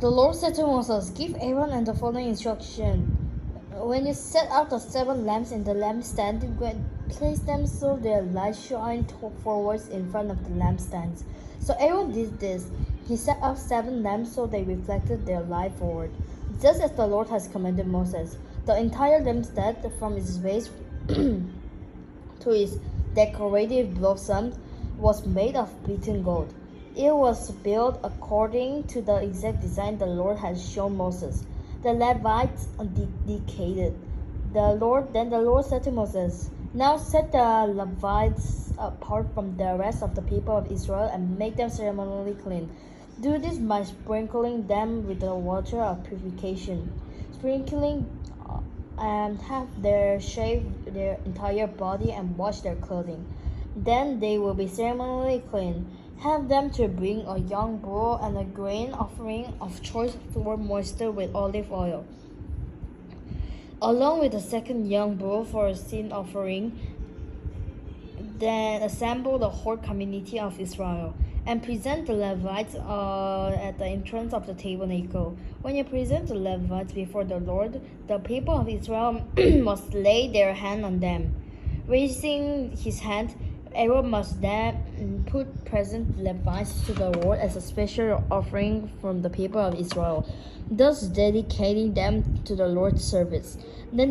The Lord said to Moses, Give Aaron and the following instruction. When you set out the 7 lamps in the lampstand, place them so their light shine forwards in front of the lampstands. So Aaron did this. He set up 7 lamps so they reflected their light forward, just as the Lord has commanded Moses. The entire lampstand, from its base to its decorative blossoms, was made of beaten gold. It was built according to the exact design the Lord had shown Moses. The Levites dedicated. Then the Lord said to Moses, Now set the Levites apart from the rest of the people of Israel and make them ceremonially clean. Do this by sprinkling them with the water of purification. Sprinkling and have their shave their entire body and wash their clothing. Then they will be ceremonially clean. Have them to bring a young bull and a grain offering of choice flour moistened with olive oil, along with a second young bull for a sin offering. Then assemble the whole community of Israel and present the Levites at the entrance of the tabernacle. When you present the Levites before the Lord, the people of Israel must lay their hand on them. Raising his hand, Aaron must then present Levites to the Lord as a special offering from the people of Israel, thus dedicating them to the Lord's service. Then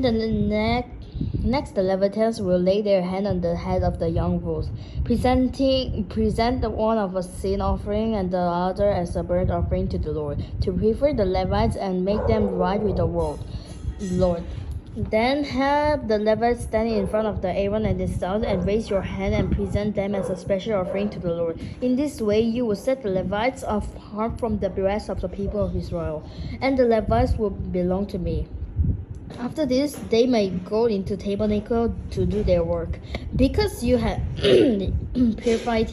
next the Levites will lay their hand on the head of the young bulls, present the one of a sin offering and the other as a burnt offering to the Lord, to purify the Levites and make them right with the Lord. Then have the Levites stand in front of the Aaron and his sons, and raise your hand and present them as a special offering to the Lord. In this way you will set the Levites apart from the rest of the people of Israel, and the Levites will belong to me. After this, they may go into tabernacle to do their work, because you have purified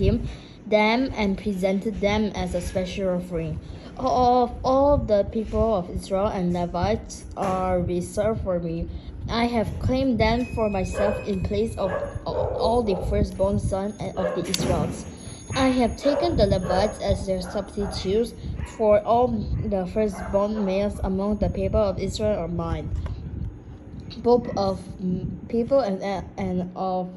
them and presented them as a special offering. All the people of Israel and Levites are reserved for me. I have claimed them for myself in place of all the firstborn sons of the Israelites. I have taken the Levites as their substitutes, for all the firstborn males among the people of Israel are mine, both of people and of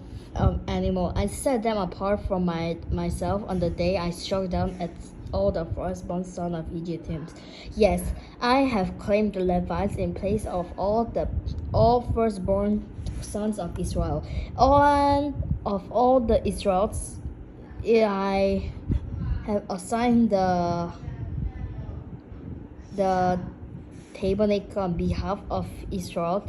animal. I set them apart from myself on the day I struck down at all the firstborn sons of Egyptians. Yes, I have claimed the Levites in place of all firstborn sons of Israel. Of all the Israelites, I have assigned the tabernacle on behalf of Israel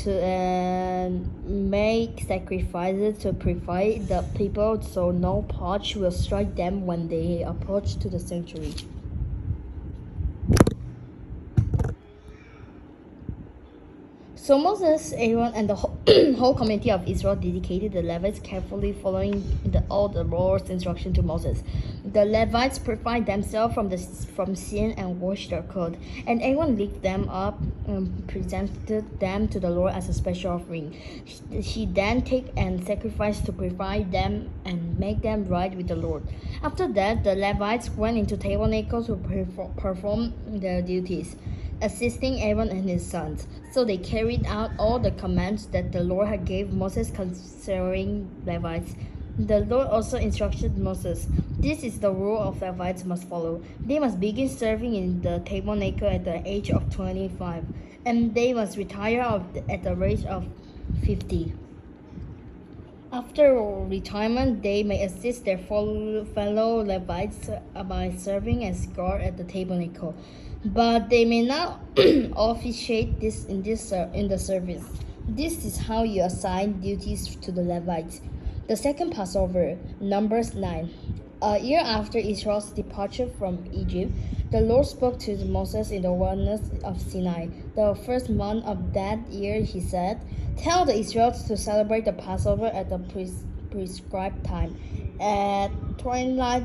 to make sacrifices to purify the people, so no plague will strike them when they approach to the sanctuary. So Moses, Aaron, and the whole community of Israel dedicated the Levites, carefully following all the Lord's instruction to Moses. The Levites purified themselves from sin and washed their clothes, and Aaron lifted them up and presented them to the Lord as a special offering. He then took and sacrificed to purify them and make them right with the Lord. After that, the Levites went into tabernacle to perform their duties, assisting Aaron and his sons. So they carried out all the commands that the Lord had gave Moses concerning Levites. The Lord also instructed Moses, This is the rule of Levites must follow. They must begin serving in the tabernacle at the age of 25, and they must retire at the age of 50. After retirement, they may assist their fellow Levites by serving as guard at the tabernacle, but they may not officiate in the service. This is how you assign duties to the Levites. The second Passover, Numbers 9. A year after Israel's departure from Egypt, the Lord spoke to Moses in the wilderness of Sinai. The first month of that year, he said, Tell the Israelites to celebrate the Passover at the prescribed time, at twilight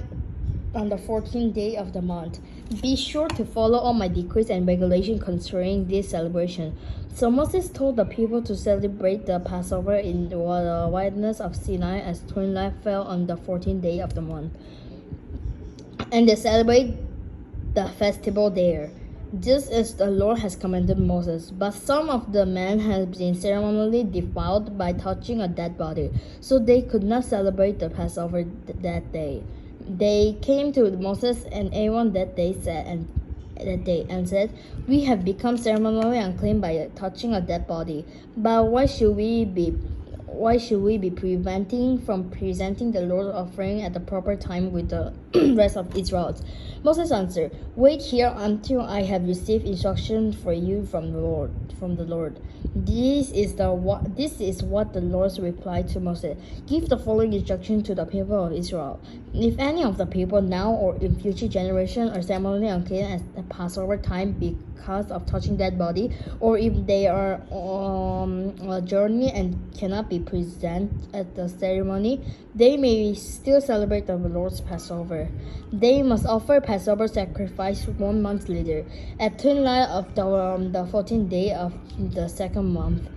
on the 14th day of the month. Be sure to follow all my decrees and regulations concerning this celebration. So Moses told the people to celebrate the Passover in the wilderness of Sinai as twilight fell on the 14th day of the month. And they celebrated the festival there, just as the Lord has commanded Moses. But some of the men had been ceremonially defiled by touching a dead body, so they could not celebrate the Passover that day. They came to Moses and Aaron that day and said, "We have become ceremonially unclean by touching a dead body. But why should we be preventing from presenting the Lord's offering at the proper time with the rest of Israel?" Moses answered, "Wait here until I have received instruction for you from the Lord. This is what the Lord replied to Moses. Give the following instruction to the people of Israel. If any of the people now or in future generations are ceremonially unclean at the Passover time because of touching dead body, or if they are on a journey and cannot be present at the ceremony, they may still celebrate the Lord's Passover. They must offer Passover sacrifice 1 month later, at twilight of the 14th day of the second month.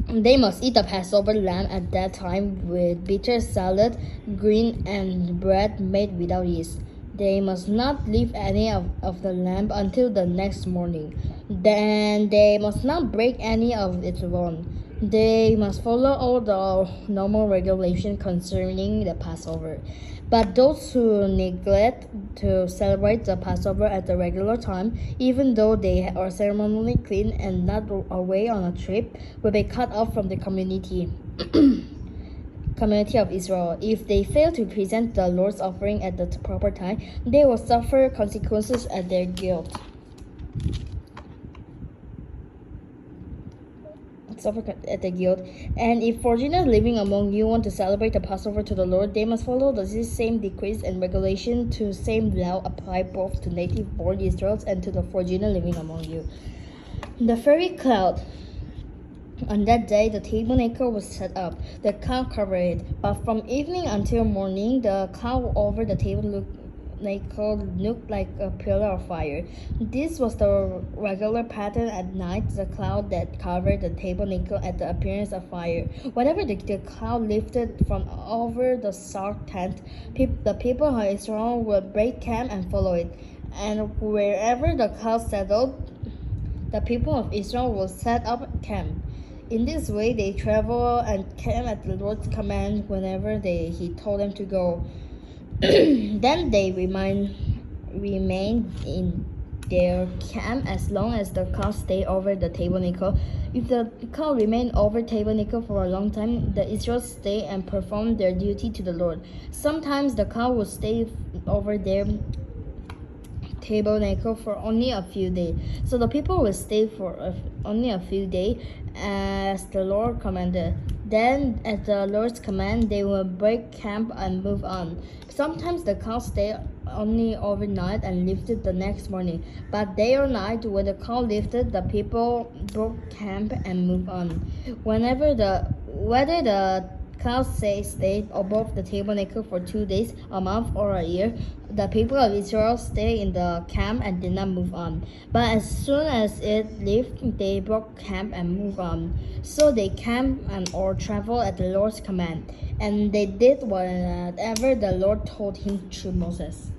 They must eat the Passover lamb at that time with bitter salad, grain, and bread made without yeast. They must not leave any of the lamb until the next morning. Then they must not break any of its bone. They must follow all the normal regulations concerning the Passover. But those who neglect to celebrate the Passover at the regular time, even though they are ceremonially clean and not away on a trip, will be cut off from the community of Israel. If they fail to present the Lord's offering at the proper time, they will suffer consequences at their guilt. And if foreigners living among you want to celebrate the Passover to the Lord, they must follow the same decrees and regulations. To same law apply both to native-born Israelites and to the foreigner living among you. The fiery cloud. On that day, the tabernacle was set up. The cloud covered it, but from evening until morning, the cloud over the tabernacle looked like a pillar of fire. This was the regular pattern at night, the cloud that covered the tabernacle at the appearance of fire. Whenever the cloud lifted from over the dark tent, the people of Israel would break camp and follow it. And wherever the cloud settled, the people of Israel would set up camp. In this way, they traveled and camped at the Lord's command whenever He told them to go. Then they remained in their camp as long as the cloud stayed over the tabernacle. If the cloud remained over tabernacle for a long time, the Israelites stayed and performed their duty to the Lord. Sometimes the cloud would stay over their tabernacle for only a few days. So the people would stay for only a few days as the Lord commanded. Then, at the Lord's command, they will break camp and move on. Sometimes the cloud stayed only overnight and lifted the next morning. But day or night, when the cloud lifted, the people broke camp and moved on. Whether the cloud stayed above the tabernacle for 2 days, a month, or a year, the people of Israel stayed in the camp and did not move on. But as soon as it lifted, they broke camp and moved on. So they camped or traveled at the Lord's command, and they did whatever the Lord told him through Moses.